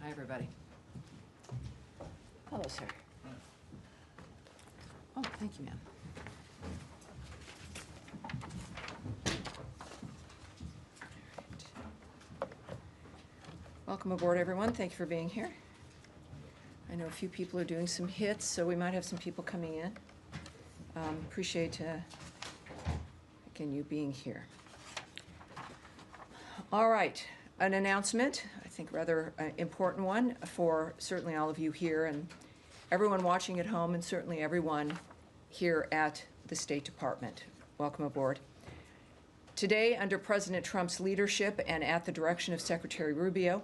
Hi, everybody. Hello, sir. Oh, thank you, ma'am. Welcome aboard, everyone. Thank you for being here. I know a few people are doing some hits, so we might have some people coming in. Appreciate, again, you being here. All right, an announcement, I think rather important one for certainly all of you here and everyone watching at home, and certainly everyone here at the State Department. Welcome aboard. Today, under President Trump's leadership and at the direction of Secretary Rubio,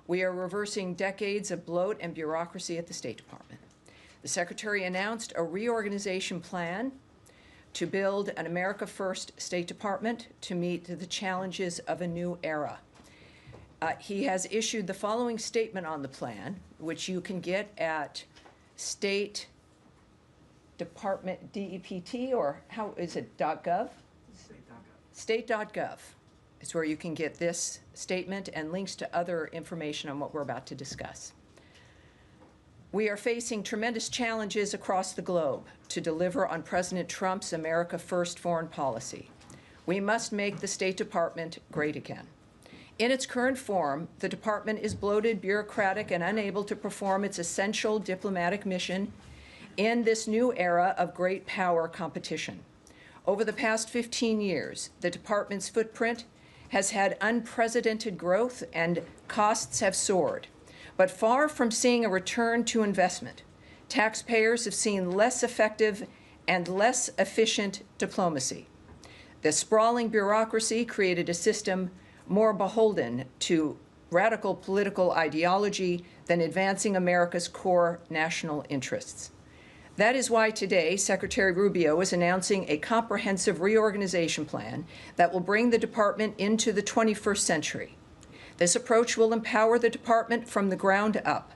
we are reversing decades of bloat and bureaucracy at the State Department. The Secretary announced a reorganization plan to build an America First State Department to meet the challenges of a new era. He has issued the following statement on the plan, which you can get at State Department DEPT, or how is it, .gov? State.gov is where you can get this statement and links to other information on what we're about to discuss. We are facing tremendous challenges across the globe to deliver on President Trump's America First foreign policy. We must make the State Department great again. In its current form, the department is bloated, bureaucratic, and unable to perform its essential diplomatic mission in this new era of great power competition. Over the past 15 years, the department's footprint has had unprecedented growth and costs have soared. But far from seeing a return to investment, taxpayers have seen less effective and less efficient diplomacy. The sprawling bureaucracy created a system more beholden to radical political ideology than advancing America's core national interests. That is why today Secretary Rubio is announcing a comprehensive reorganization plan that will bring the department into the 21st century. This approach will empower the department from the ground up,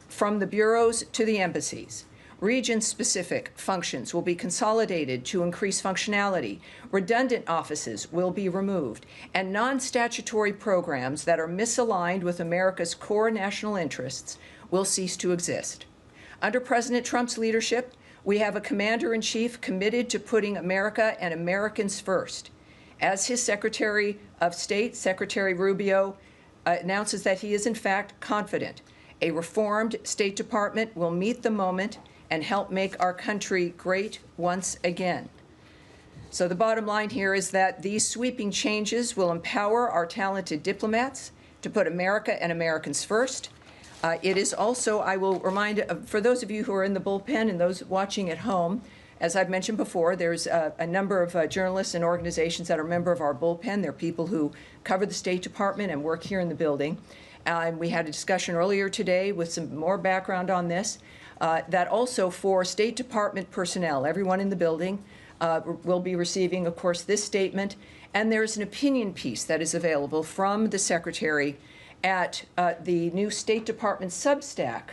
from the bureaus to the embassies. Region-specific functions will be consolidated to increase functionality, redundant offices will be removed, and non-statutory programs that are misaligned with America's core national interests will cease to exist. Under President Trump's leadership, we have a commander-in-chief committed to putting America and Americans first. As his Secretary of State, Secretary Rubio, announces that he is in fact confident a reformed State Department will meet the moment and help make our country great once again. So the bottom line here is that these sweeping changes will empower our talented diplomats to put America and Americans first. It is also, I will remind, for those of you who are in the bullpen and those watching at home, as I've mentioned before, there's a number of journalists and organizations that are a member of our bullpen. They're people who cover the State Department and work here in the building. And we had a discussion earlier today with some more background on this, that also for State Department personnel, everyone in the building will be receiving, of course, this statement. And there's an opinion piece that is available from the Secretary at the new State Department Substack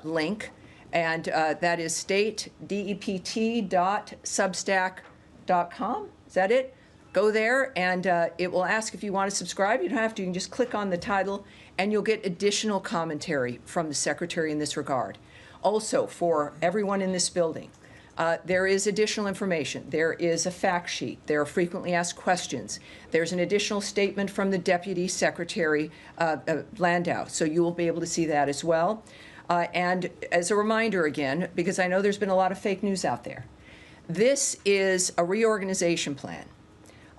link, and that is statedept.substack.com. Is that it? Go there, and it will ask if you want to subscribe. You don't have to. You can just click on the title, and you'll get additional commentary from the Secretary in this regard. Also, for everyone in this building, there is additional information. There is a fact sheet. There are frequently asked questions. There's an additional statement from the Deputy Secretary Landau, so you will be able to see that as well. And as a reminder again, because I know there's been a lot of fake news out there, this is a reorganization plan.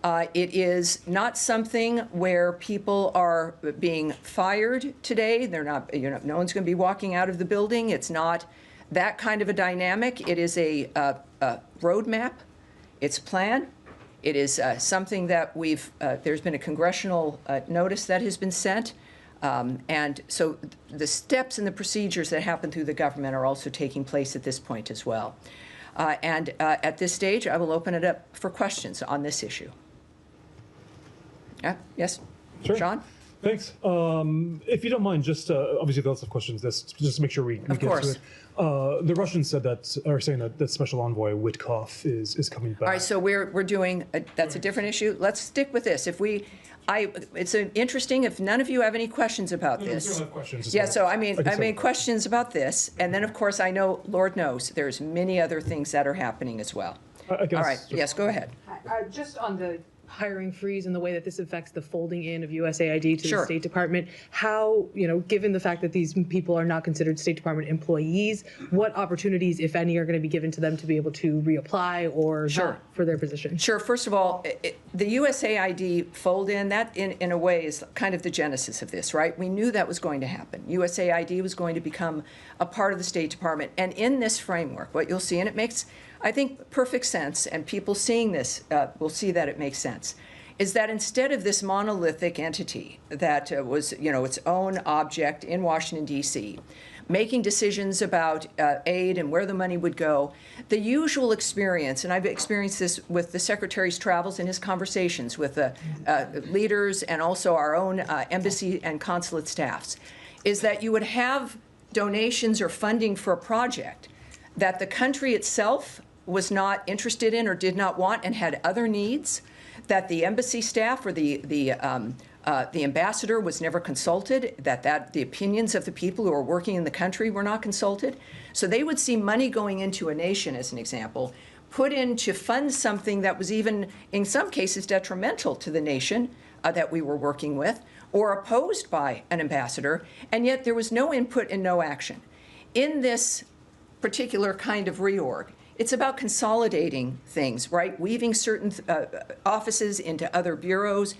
It is not something where people are being fired today. They're not, no one's going to be walking out of the building. It's not that kind of a dynamic. It is a roadmap. It's a plan. It is something that there's been a congressional notice that has been sent. And so the steps and the procedures that happen through the government are also taking place at this point as well. And at this stage, I will open it up for questions on this issue. Yeah, yes? Sure. Sean? Thanks. If you don't mind, just obviously lots of questions. Just to make sure we get to it. The Russians said that, are saying that Special Envoy Witkoff is coming back. All right, so we're doing that's a different issue. Let's stick with this. It's interesting. If none of you have any questions about this, I have questions. Yeah. So I mean questions about this, and then of course I know, Lord knows, there's many other things that are happening as well. I guess, all right. Yes. Go ahead. Just on the hiring freeze and the way that this affects the folding in of USAID to Sure. the State Department, how, given the fact that these people are not considered State Department employees, what opportunities, if any, are going to be given to them to be able to reapply or Sure. not for their position? Sure. First of all, the USAID fold-in, that in a way is kind of the genesis of this, right? We knew that was going to happen. USAID was going to become a part of the State Department. And in this framework, what you'll see, and it makes, I think, perfect sense, and people seeing this will see that it makes sense, is that instead of this monolithic entity that was, its own object in Washington, D.C., making decisions about aid and where the money would go, the usual experience, and I've experienced this with the Secretary's travels and his conversations with the leaders and also our own embassy and consulate staffs, is that you would have donations or funding for a project that the country itself was not interested in or did not want and had other needs, that the embassy staff or the ambassador was never consulted, that the opinions of the people who are working in the country were not consulted. So they would see money going into a nation, as an example, put in to fund something that was even, in some cases, detrimental to the nation that we were working with, or opposed by an ambassador, and yet there was no input and no action. In this particular kind of reorg, it's about consolidating things, right? Weaving certain offices into other bureaus,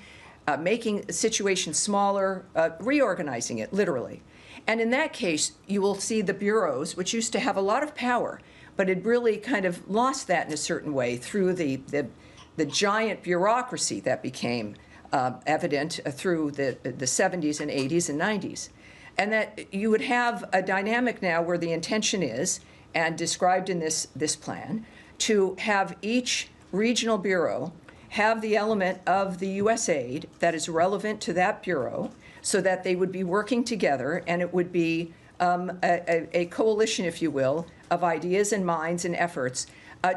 making situations smaller, reorganizing it, literally. And in that case, you will see the bureaus, which used to have a lot of power, but had really kind of lost that in a certain way through the giant bureaucracy that became evident through the 70s and 80s and 90s. And that you would have a dynamic now where the intention is, and described in this plan, to have each regional bureau have the element of the USAID that is relevant to that bureau, so that they would be working together, and it would be a coalition, if you will, of ideas and minds and efforts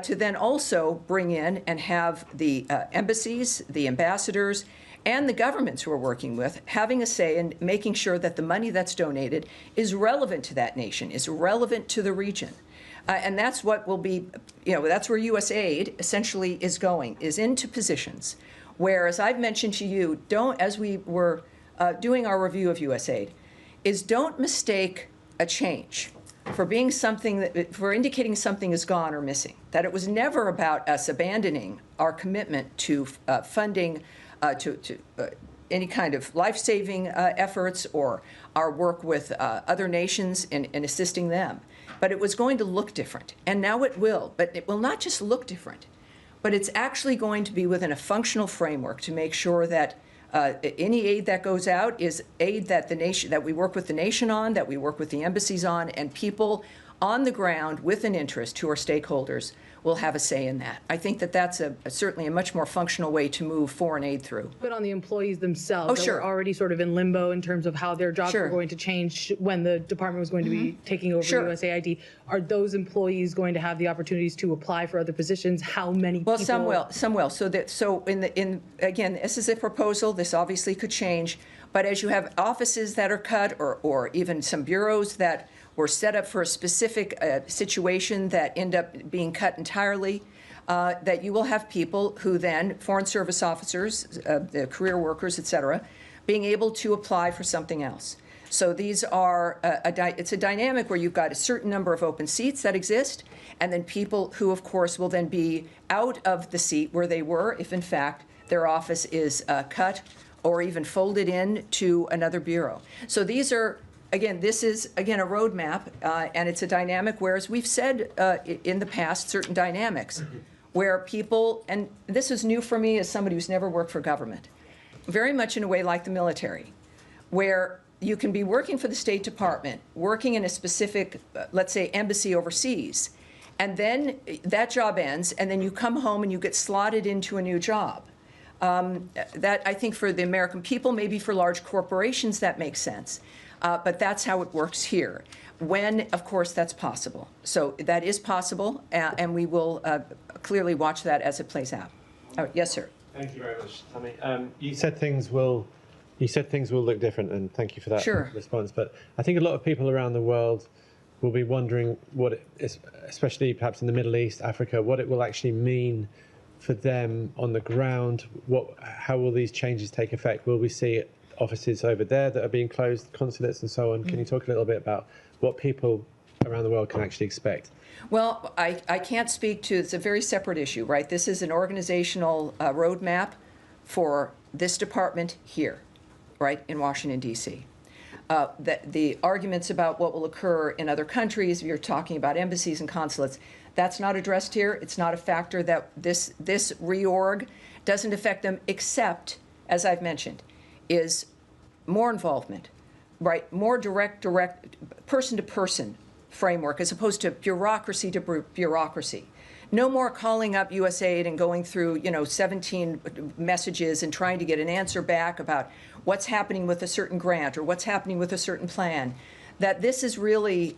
to then also bring in and have the embassies, the ambassadors, and the governments who are working with having a say in making sure that the money that's donated is relevant to that nation, is relevant to the region. And that's what will be, that's where USAID essentially is going, is into positions where, as I've mentioned to you, as we were doing our review of USAID, is don't mistake a change for being something for indicating something is gone or missing. That it was never about us abandoning our commitment to funding to any kind of life-saving efforts or our work with other nations in assisting them. But it was going to look different, and now it will. But it will not just look different, but it's actually going to be within a functional framework to make sure that any aid that goes out is aid that that we work with the nation on, that we work with the embassies on, and people on the ground with an interest who are stakeholders will have a say in that. I think that that's certainly a much more functional way to move foreign aid through. But on the employees themselves, sure. That were already sort of in limbo in terms of how their jobs Sure. were going to change when the department was going to be taking over Sure. USAID. Are those employees going to have the opportunities to apply for other positions? How many Well, people? some will. So again, this is a proposal. This obviously could change. But as you have offices that are cut, or even some bureaus that were set up for a specific situation that end up being cut entirely, that you will have people who then, Foreign Service officers, the career workers, et cetera, being able to apply for something else. So these are, it's a dynamic where you've got a certain number of open seats that exist, and then people who, of course, will then be out of the seat where they were if, in fact, their office is cut or even folded in to another bureau. So these are, again, this is, again, a roadmap, and it's a dynamic, whereas we've said in the past certain dynamics where people, and this is new for me as somebody who's never worked for government, very much in a way like the military, where you can be working for the State Department, working in a specific, let's say, embassy overseas, and then that job ends, and then you come home and you get slotted into a new job. That, I think, for the American people, maybe for large corporations, that makes sense. But that's how it works here, when, of course, that's possible. So that is possible, and we will clearly watch that as it plays out. Oh, yes, sir. Thank you very much, Tammy. You said things will look different, and thank you for that Sure. response. But I think a lot of people around the world will be wondering what it is, especially perhaps in the Middle East, Africa, what it will actually mean for them on the ground. How will these changes take effect? Will we see offices over there that are being closed, consulates and so on? Can you talk a little bit about what people around the world can actually expect? Well, I can't speak to, it's a very separate issue, right? This is an organizational roadmap for this department here, right, in Washington, D.C. The arguments about what will occur in other countries, you're talking about embassies and consulates, that's not addressed here. It's not a factor that this reorg doesn't affect them, except, as I've mentioned, is more involvement, right? More direct, person-to-person framework as opposed to bureaucracy to bureaucracy. No more calling up USAID and going through, 17 messages and trying to get an answer back about what's happening with a certain grant or what's happening with a certain plan. That this is really,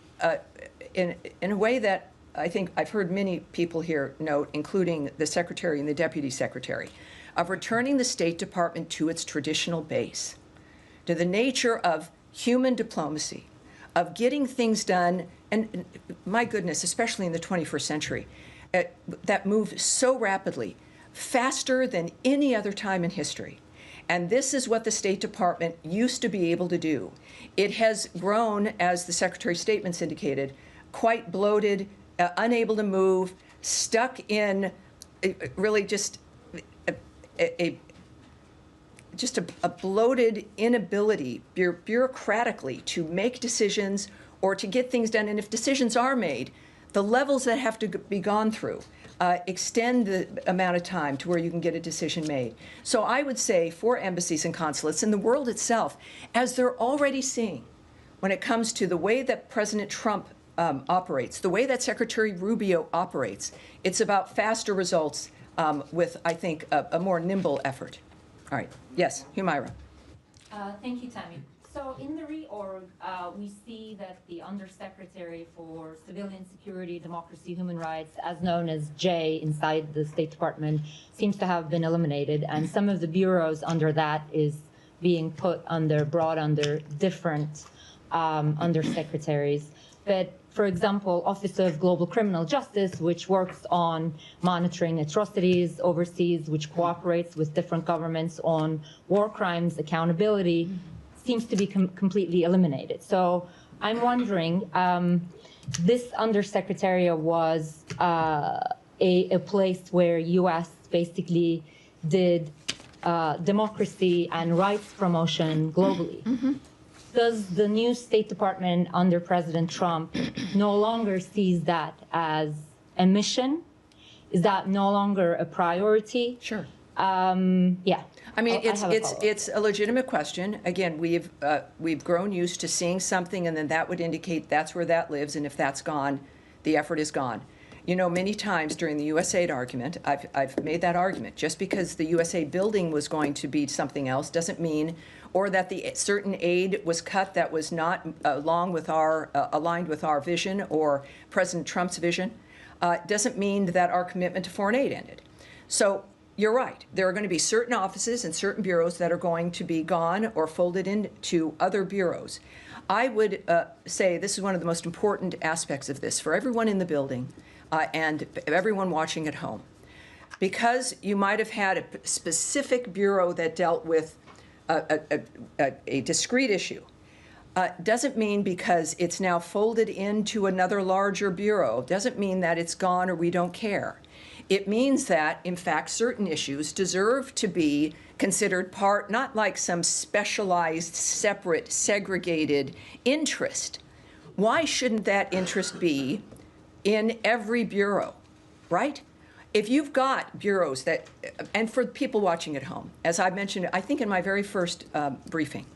in a way that I think I've heard many people here note, including the Secretary and the Deputy Secretary, of returning the State Department to its traditional base, to the nature of human diplomacy, of getting things done, and my goodness, especially in the 21st century, that move so rapidly, faster than any other time in history. And this is what the State Department used to be able to do. It has grown, as the Secretary's statements indicated, quite bloated, unable to move, stuck in really just a bloated inability bureaucratically to make decisions or to get things done. And if decisions are made, the levels that have to be gone through extend the amount of time to where you can get a decision made. So I would say for embassies and consulates in the world itself, as they're already seeing when it comes to the way that President Trump operates, the way that Secretary Rubio operates, it's about faster results with, I think, a more nimble effort. All right. Yes, Humaira. Thank you, Tammy. So in the reorg, we see that the Undersecretary for Civilian Security, Democracy, Human Rights, as known as J inside the State Department, seems to have been eliminated, and some of the bureaus under that is being brought under different undersecretaries. But for example, Office of Global Criminal Justice, which works on monitoring atrocities overseas, which cooperates with different governments on war crimes accountability, seems to be completely eliminated. So I'm wondering, this undersecretariat was a place where U.S. basically did democracy and rights promotion globally. Mm-hmm. Does the new State Department under President Trump no longer sees that as a mission? Is that no longer a priority? Sure. Yeah. I mean, it's a legitimate question. Again, we've grown used to seeing something, and then that would indicate that's where that lives, and if that's gone, the effort is gone. Many times during the USAID argument, I've made that argument. Just because the USAID building was going to be something else doesn't mean, or that the certain aid was cut that was not aligned with our vision or President Trump's vision, doesn't mean that our commitment to foreign aid ended. So you're right. There are going to be certain offices and certain bureaus that are going to be gone or folded into other bureaus. I would say this is one of the most important aspects of this for everyone in the building and everyone watching at home. Because you might have had a specific bureau that dealt with a discrete issue, doesn't mean because it's now folded into another larger bureau, doesn't mean that it's gone or we don't care. It means that, in fact, certain issues deserve to be considered part, not like some specialized, separate, segregated interest. Why shouldn't that interest be in every bureau, right? If you've got bureaus that, and for people watching at home, as I mentioned, I think in my very first briefing,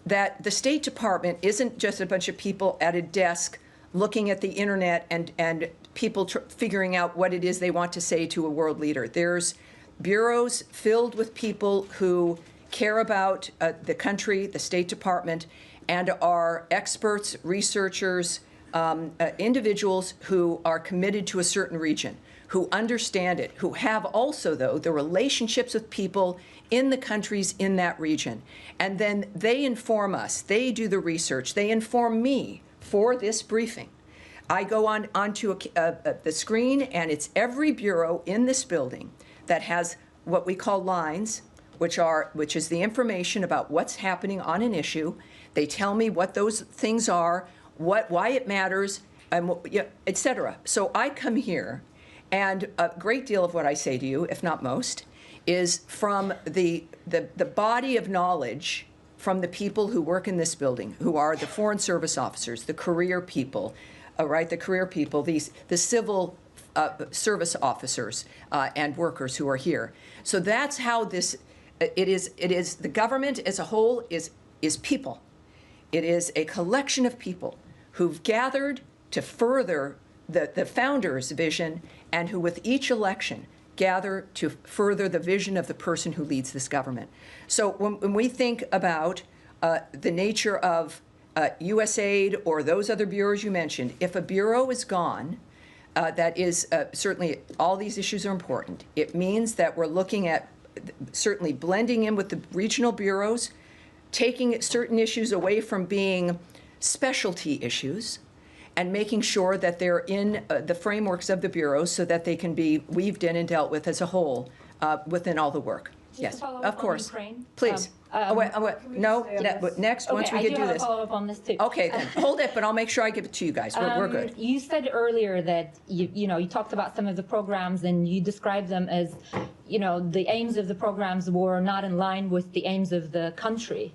that the State Department isn't just a bunch of people at a desk looking at the internet and people figuring out what it is they want to say to a world leader. There's bureaus filled with people who care about the country, the State Department, and are experts, researchers, individuals who are committed to a certain region, who understand it, who have also, though, the relationships with people in the countries in that region. And then they inform us. They do the research. They inform me for this briefing. I go onto the screen, and it's every bureau in this building that has what we call lines, which is the information about what's happening on an issue. They tell me what those things are, why it matters, et cetera. So I come here, and a great deal of what I say to you, if not most, is from the body of knowledge from the people who work in this building, who are the Foreign Service officers, the career people, the career people, the civil service officers and workers who are here. So that's how this, it is the government as a whole is people. It is a collection of people who've gathered to further the founder's vision, and who with each election gather to further the vision of the person who leads this government. So when we think about the nature of USAID or those other bureaus you mentioned, if a bureau is gone, that is certainly all these issues are important. It means that we're looking at certainly blending in with the regional bureaus, taking certain issues away from being specialty issues, and making sure that they're in the frameworks of the bureaus so that they can be weaved in and dealt with as a whole within all the work. Yes, of course. Please. No, next, okay, once we get do this. I do have a follow-up on this too. Okay, then hold it, but I'll make sure I give it to you guys. We're good. You said earlier that you talked about some of the programs and you described them as, the aims of the programs were not in line with the aims of the country.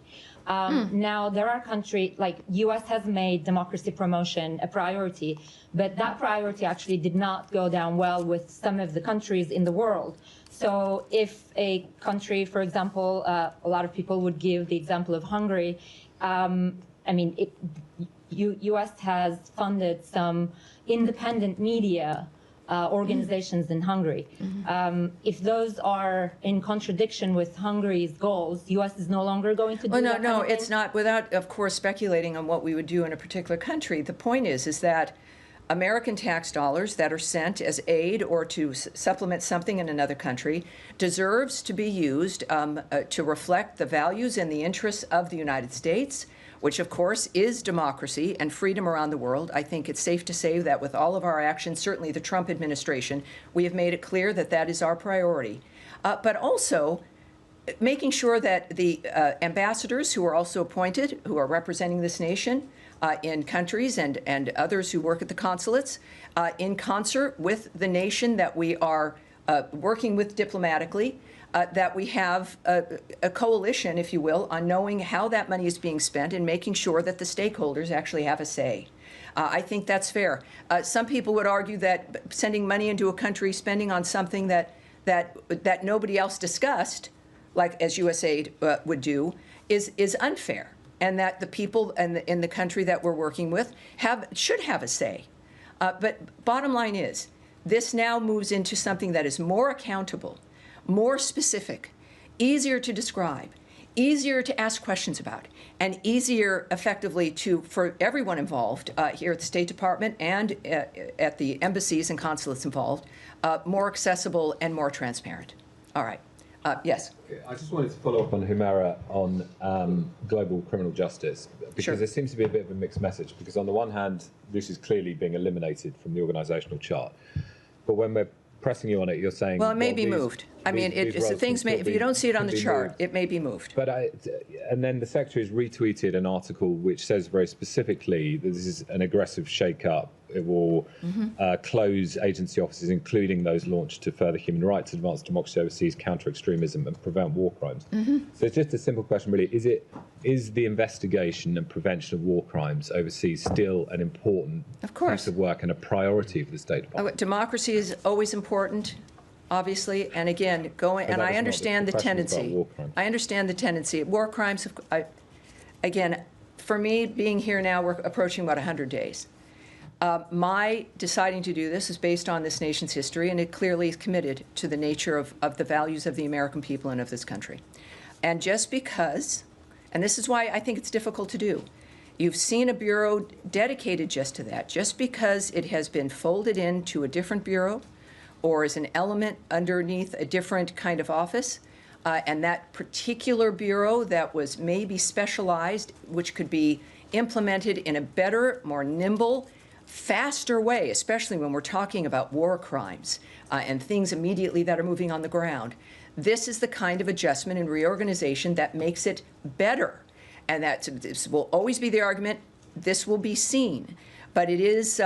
Now, there are countries, like U.S. has made democracy promotion a priority, but that priority actually did not go down well with some of the countries in the world. So if a country, for example, a lot of people would give the example of Hungary, U.S. has funded some independent media organizations in Hungary. If those are in contradiction with Hungary's goals, U.S. is no longer going to do that. No, it's not. Without, of course, speculating on what we would do in a particular country, the point is that American tax dollars that are sent as aid or to supplement something in another country deserves to be used to reflect the values and the interests of the United States, which of course is democracy and freedom around the world. I think it's safe to say that with all of our actions, certainly the Trump administration, we have made it clear that that is our priority. But also making sure that the ambassadors who are also appointed, who are representing this nation in countries and others who work at the consulates, in concert with the nation that we are working with diplomatically, that we have a coalition, if you will, on knowing how that money is being spent and making sure that the stakeholders actually have a say. I think that's fair. Some people would argue that sending money into a country, spending on something that nobody else discussed, like as USAID would do, is unfair, and that the people in the country that we're working with should have a say. But bottom line is, this now moves into something that is more accountable, more specific, easier to describe, easier to ask questions about, and easier effectively for everyone involved here at the State Department and at the embassies and consulates involved, more accessible and more transparent. All right. Yes. I just wanted to follow up on Humera on global criminal justice, because Sure. there seems to be a bit of a mixed message, because on the one hand, this is clearly being eliminated from the organisational chart. But when we're pressing you on it, you're saying... Well, it may be moved. I mean, if you don't see it on the chart, moved. it may be moved. But and then the Secretary has retweeted an article which says very specifically that this is an aggressive shake-up. It will close agency offices, including those launched to further human rights, advance democracy overseas, counter extremism, and prevent war crimes. So it's just a simple question, really. Is the investigation and prevention of war crimes overseas still an important piece of work and a priority for the State Department? Democracy is always important, obviously, and again, and I understand the tendency. I understand the tendency. War crimes, again, for me, being here now, we're approaching about 100 days. My deciding to do this is based on this nation's history, and it clearly is committed to the nature of the values of the American people and of this country. And just because, and this is why I think it's difficult to do, you've seen a bureau dedicated just to that, just because it has been folded into a different bureau or is an element underneath a different kind of office, and that particular bureau that was maybe specialized, which could be implemented in a better, more nimble, faster way, especially when we're talking about war crimes and things immediately that are moving on the ground. This is the kind of adjustment and reorganization that makes it better. And this will always be the argument. This will be seen. But it is,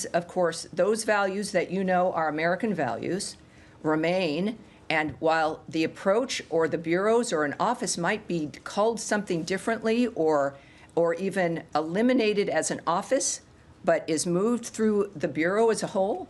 of course, those values that you know are American values remain. And while the approach or the bureaus or an office might be called something differently or even eliminated as an office, but is moved through the bureau as a whole,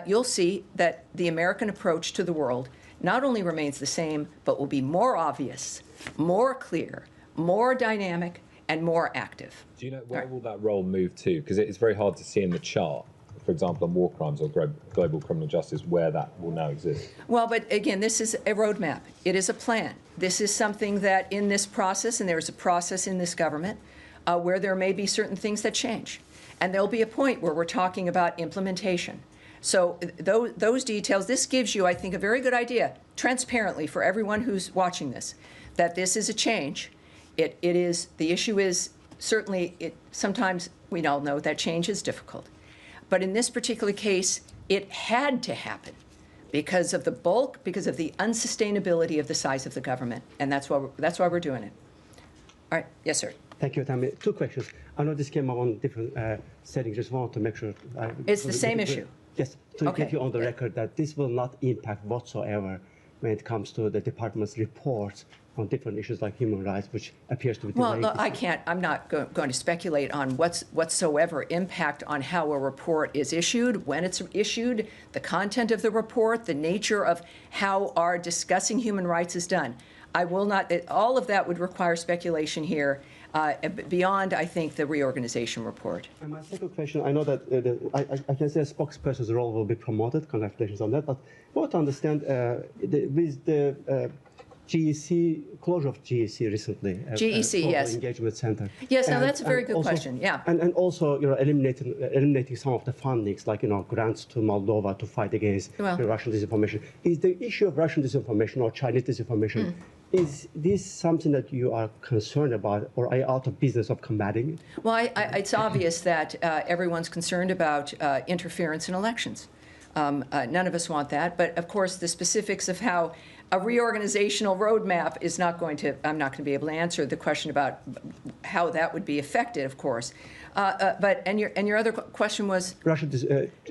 you'll see that the American approach to the world not only remains the same, but will be more obvious, more clear, more dynamic, and more active. Do you know where will that role move to? Because it's very hard to see in the chart, for example, on war crimes or global criminal justice, where that will now exist. Well, but again, this is a roadmap. It is a plan. This is something that in this process, and there's a process in this government, where there may be certain things that change. And there'll be a point where we're talking about implementation. So those details, this gives you, I think, a very good idea, transparently for everyone who's watching this, that this is a change. It is, the issue is certainly, sometimes we all know that change is difficult. But in this particular case, it had to happen because of the bulk, because of the unsustainability of the size of the government. And that's why we're doing it. All right, yes, sir. Thank you, Tammy. Two questions. I know this came up on different settings. Just want to make sure. It's the same issue. Yes, to Okay. get you on the record that this will not impact whatsoever when it comes to the department's reports on different issues like human rights, which appears to be. Well, no, I can't. I'm not going to speculate on whatsoever impact on how a report is issued, when it's issued, the content of the report, the nature of how our discussing human rights is done. I will not. All of that would require speculation here. Beyond, I think, the reorganization report. And my second question, I know that I can say a spokesperson's role will be promoted, congratulations on that, but I want to understand with the GEC, closure of GEC recently. GEC, yes. Engagement Center. Yes, no, that's a very good also, question, yeah. And also, eliminating some of the fundings, like, grants to Moldova to fight against Russian disinformation. Is the issue of Russian disinformation or Chinese disinformation, is this something that you are concerned about, or are you out of business of combating it? Well, it's obvious that everyone's concerned about interference in elections. None of us want that, but of course the specifics of how a reorganizational roadmap is not going to, I'm not going to be able to answer the question about how that would be affected, of course. And your other question was?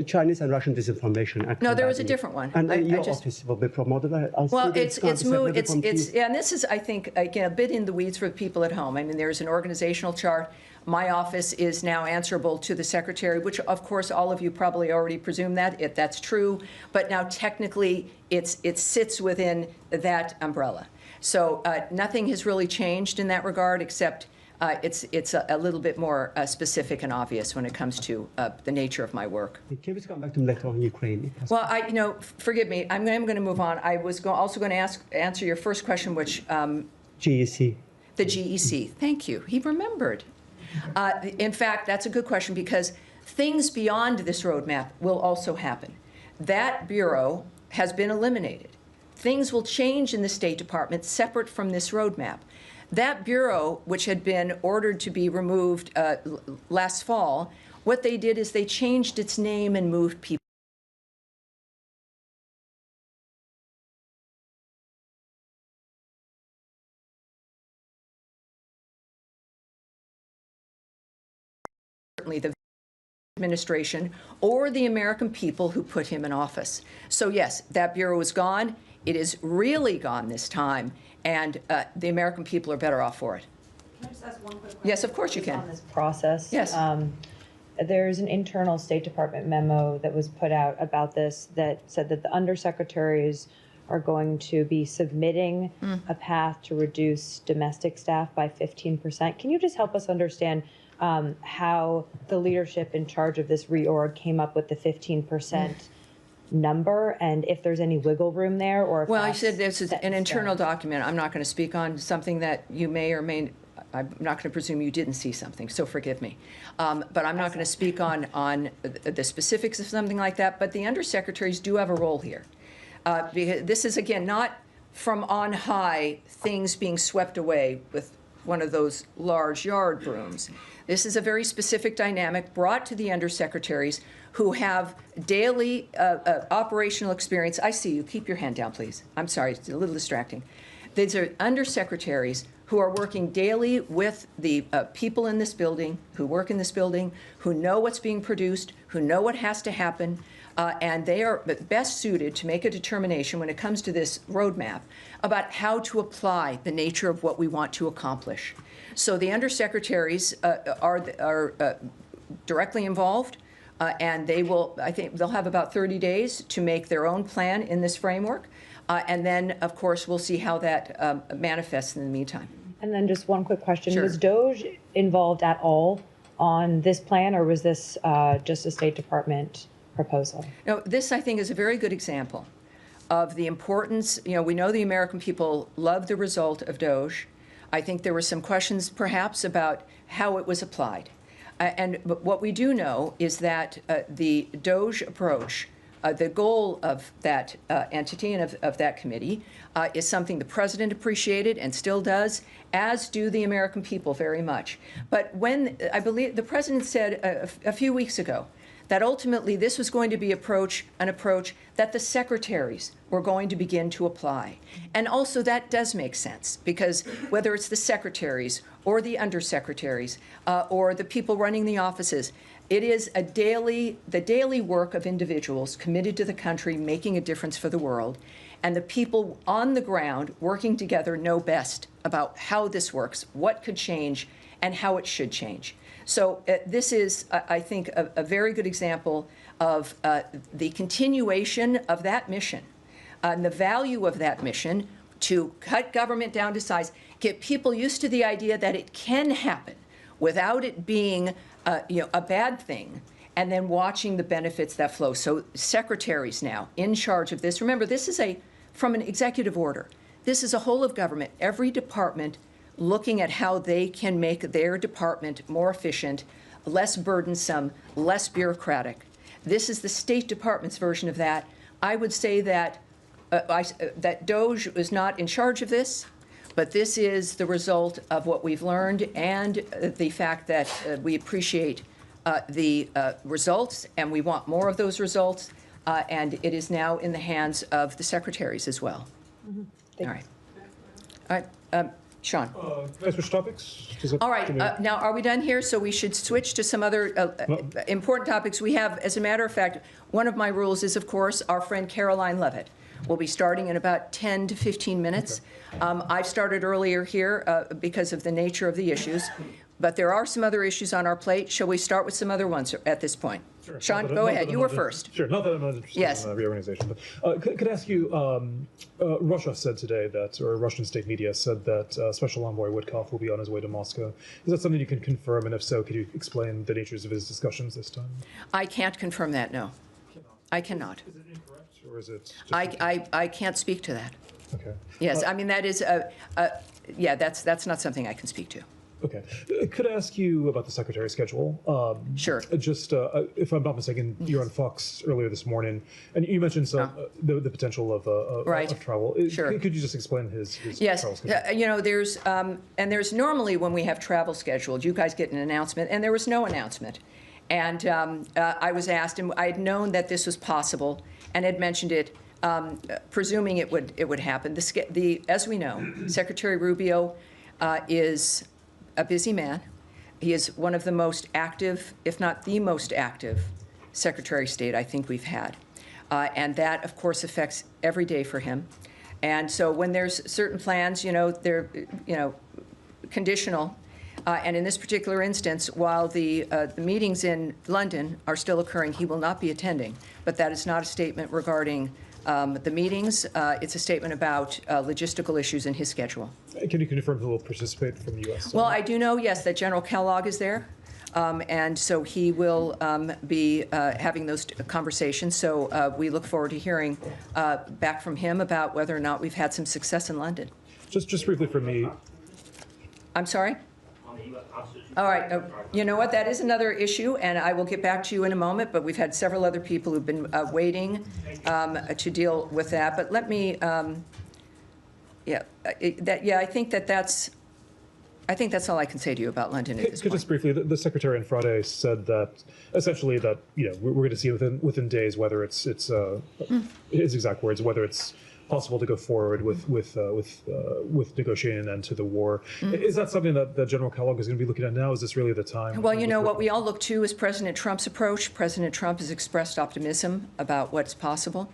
Chinese and Russian disinformation. No, there was a different one. And your office will be promoted? Well, it's moved, and this is, I think, again, a bit in the weeds for the people at home. I mean, there's an organizational chart. My office is now answerable to the secretary, which, of course, all of you probably already presume that. That's true. But now, technically, it sits within that umbrella. So nothing has really changed in that regard, except it's a little bit more specific and obvious when it comes to the nature of my work. Can we come back to later on Ukraine? Well, forgive me. I'm going to move on. I was also going to answer your first question, which GEC. The GEC. Thank you. He remembered. In fact, that's a good question because things beyond this roadmap will also happen. That bureau has been eliminated. Things will change in the State Department separate from this roadmap. That bureau, which had been ordered to be removed last fall, what they did is they changed its name and moved people. Certainly the administration or the American people who put him in office. So yes, that bureau is gone. It is really gone this time, and the American people are better off for it. Can I just ask one quick question? Yes, of course you can. On this process, yes. There's an internal State Department memo that was put out about this that said that the undersecretaries are going to be submitting a path to reduce domestic staff by 15%. Can you just help us understand how the leadership in charge of this reorg came up with the 15% number, and if there's any wiggle room there, or if Well, I that's said this is set an in internal stone. document. I'm not going to speak on something that you may or may, I'm not going to presume you didn't see something, so forgive me. But I'm not going to speak on the specifics of something like that, but the undersecretaries do have a role here. Because this is, again, not from on high things being swept away with one of those large yard brooms. This is a very specific dynamic brought to the undersecretaries who have daily operational experience. I see you. Keep your hand down, please. I'm sorry, it's a little distracting. These are undersecretaries who are working daily with the people in this building, who work in this building, who know what's being produced, who know what has to happen, and they are best suited to make a determination when it comes to this roadmap about how to apply the nature of what we want to accomplish. So the undersecretaries are directly involved, and they will, I think they'll have about 30 days to make their own plan in this framework. And then, of course, we'll see how that manifests in the meantime. And then just one quick question. Sure. Was DOGE involved at all on this plan, or was this just a State Department proposal? No, this, I think, is a very good example of the importance. You know, we know the American people love the result of DOGE. I think there were some questions, perhaps, about how it was applied. But what we do know is that the DOGE approach, the goal of that entity and of that committee is something the president appreciated and still does, as do the American people very much. But when, I believe, the president said a few weeks ago that ultimately this was going to be an approach that the secretaries were going to begin to apply. And also that does make sense, because whether it's the secretaries or the undersecretaries or the people running the offices, it is the daily work of individuals committed to the country, making a difference for the world. And the people on the ground working together know best about how this works, what could change, and how it should change. So this is, I think, a very good example of the continuation of that mission and the value of that mission to cut government down to size, get people used to the idea that it can happen without it being a bad thing, and then watching the benefits that flow. So secretaries now in charge of this. Remember, this is from an executive order. This is a whole of government, every department looking at how they can make their department more efficient, less burdensome, less bureaucratic. This is the State Department's version of that. I would say that that DOGE is not in charge of this, but this is the result of what we've learned and the fact that we appreciate the results, and we want more of those results, and it is now in the hands of the secretaries as well. All right. All right. Sean. Can I switch topics? All right. Now, are we done here? So we should switch to some other important topics. We have, as a matter of fact, one of my rules is, of course, our friend Caroline Levitt will be starting in about 10 to 15 minutes. Okay. I've started earlier here because of the nature of the issues, but there are some other issues on our plate. Shall we start with some other ones at this point? Sure. Sean, go ahead. You were first. Sure. Not that I'm not interested in reorganization, but could I ask you, Russia said today that, or Russian state media said that Special Envoy Witkoff will be on his way to Moscow. Is that something you can confirm? And if so, could you explain the natures of his discussions this time? I can't confirm that, no. I cannot. Is it incorrect, or is it just I can't speak to that. Okay. Yes, I mean, that is, yeah, that's not something I can speak to. Okay. Could I ask you about the secretary's schedule? Sure. Just, if I'm not mistaken, you were on Fox earlier this morning, and you mentioned some the potential of travel. Sure. Could you just explain his yes. travel schedule? You know, there's normally when we have travel scheduled, you guys get an announcement, and there was no announcement. And I was asked, and I had known that this was possible, and had mentioned it, presuming it would happen. As we know, Secretary Rubio is a busy man. He is one of the most active, if not the most active, Secretary of State I think we've had. And that, of course, affects every day for him. And so when there's certain plans, they're, conditional. And in this particular instance, while the meetings in London are still occurring, he will not be attending. But that is not a statement regarding the meetings. It's a statement about logistical issues in his schedule. Can you confirm who will participate from the U.S.? Well, I do know, yes, that General Kellogg is there. And so he will be having those conversations. So we look forward to hearing back from him about whether or not we've had some success in London. Just briefly for me. I'm sorry? All right. You know what? That is another issue, and I will get back to you in a moment, but we've had several other people who've been waiting to deal with that. But let me, I think that's all I can say to you about London at this point. Just briefly, the Secretary on Friday said that essentially that we're going to see within days whether it's his exact words, whether it's possible to go forward with negotiating an end to the war. Is that something that General Kellogg is going to be looking at now? Is this really the time? Well, what we all look to is President Trump's approach. President Trump has expressed optimism about what's possible.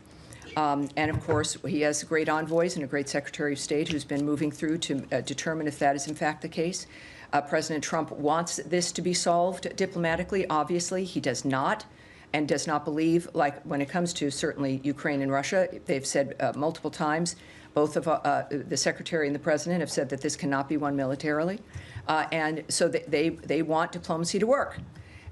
And of course, he has great envoys and a great Secretary of State who's been moving through to determine if that is in fact the case. President Trump wants this to be solved diplomatically. Obviously, he does not, and does not believe, like when it comes to certainly Ukraine and Russia, they've said multiple times, both of the Secretary and the President have said that this cannot be won militarily. And so they want diplomacy to work.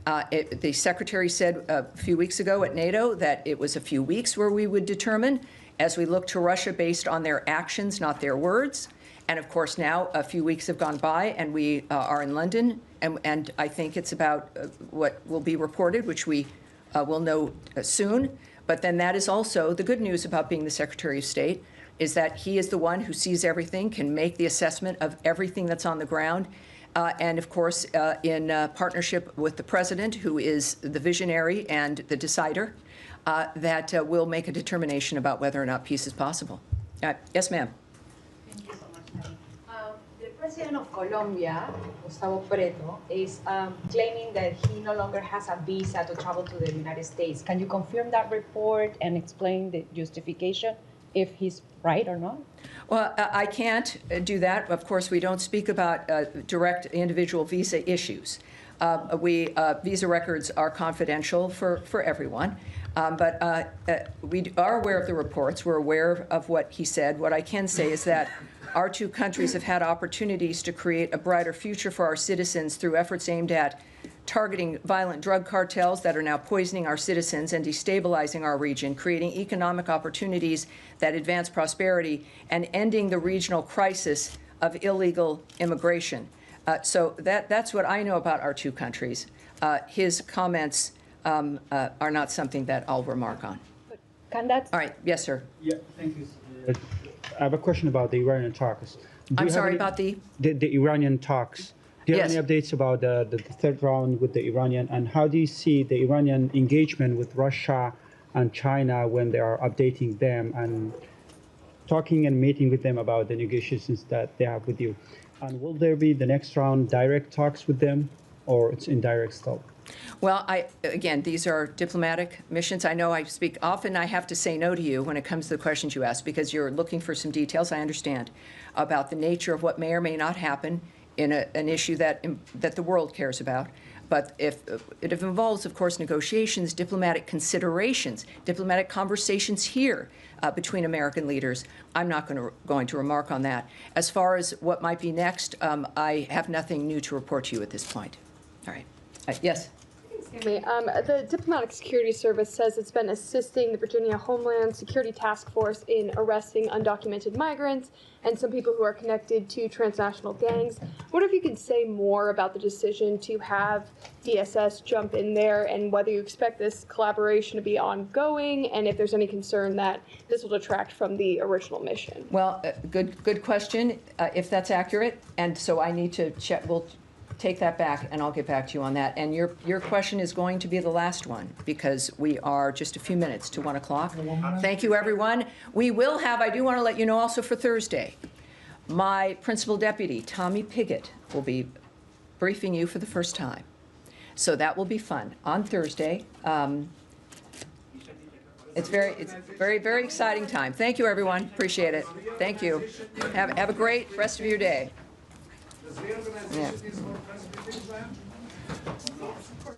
The Secretary said a few weeks ago at NATO that it was a few weeks where we would determine as we look to Russia based on their actions, not their words. And of course, now a few weeks have gone by and we are in London. And I think it's about what will be reported, which we will know soon. But then that is also the good news about being the Secretary of State, is that he is the one who sees everything, can make the assessment of everything that's on the ground. And of course, in partnership with the President, who is the visionary and the decider, that will make a determination about whether or not peace is possible. Yes, ma'am. Thank you so much, Tammy. The President of Colombia, Gustavo Petro, is claiming that he no longer has a visa to travel to the United States. Can you confirm that report and explain the justification, if he's right or not? Well, I can't do that. Of course, we don't speak about direct individual visa issues. Visa records are confidential for everyone. But we are aware of the reports. We're aware of what he said. What I can say is that our two countries have had opportunities to create a brighter future for our citizens through efforts aimed at targeting violent drug cartels that are now poisoning our citizens and destabilizing our region, creating economic opportunities that advance prosperity, and ending the regional crisis of illegal immigration. So that's what I know about our two countries. His comments are not something that I'll remark on. Can that? All right. Yes, sir. Yeah, thank you. I have a question about the Iranian talks. I'm sorry, about the Iranian talks. Do you have any updates about the third round with the Iranian, and how do you see the Iranian engagement with Russia and China when they are updating them and talking and meeting with them about the negotiations that they have with you? And will there be the next round direct talks with them, or it's indirect still? Well, again, these are diplomatic missions. I know I speak often. I have to say no to you when it comes to the questions you ask, because you're looking for some details, I understand, about the nature of what may or may not happen in an issue that the world cares about. But if it involves, of course, negotiations, diplomatic considerations, diplomatic conversations here between American leaders, I'm not going to remark on that. As far as what might be next, I have nothing new to report to you at this point. All right. Yes? The Diplomatic Security Service says it's been assisting the Virginia Homeland Security Task Force in arresting undocumented migrants and some people who are connected to transnational gangs. What if you could say more about the decision to have DSS jump in there, and whether you expect this collaboration to be ongoing, and if there's any concern that this will detract from the original mission? Well, good question, if that's accurate. And so I need to check. We'll take that back, and I'll get back to you on that. And your question is going to be the last one, because we are just a few minutes to 1 o'clock. Thank you, everyone. We will have, I do want to let you know also for Thursday, my principal deputy, Tommy Pigott, will be briefing you for the first time. So that will be fun on Thursday. It's very, very exciting time. Thank you, everyone. Appreciate it. Thank you. Have a great rest of your day. Does Reorganization is more classification plan?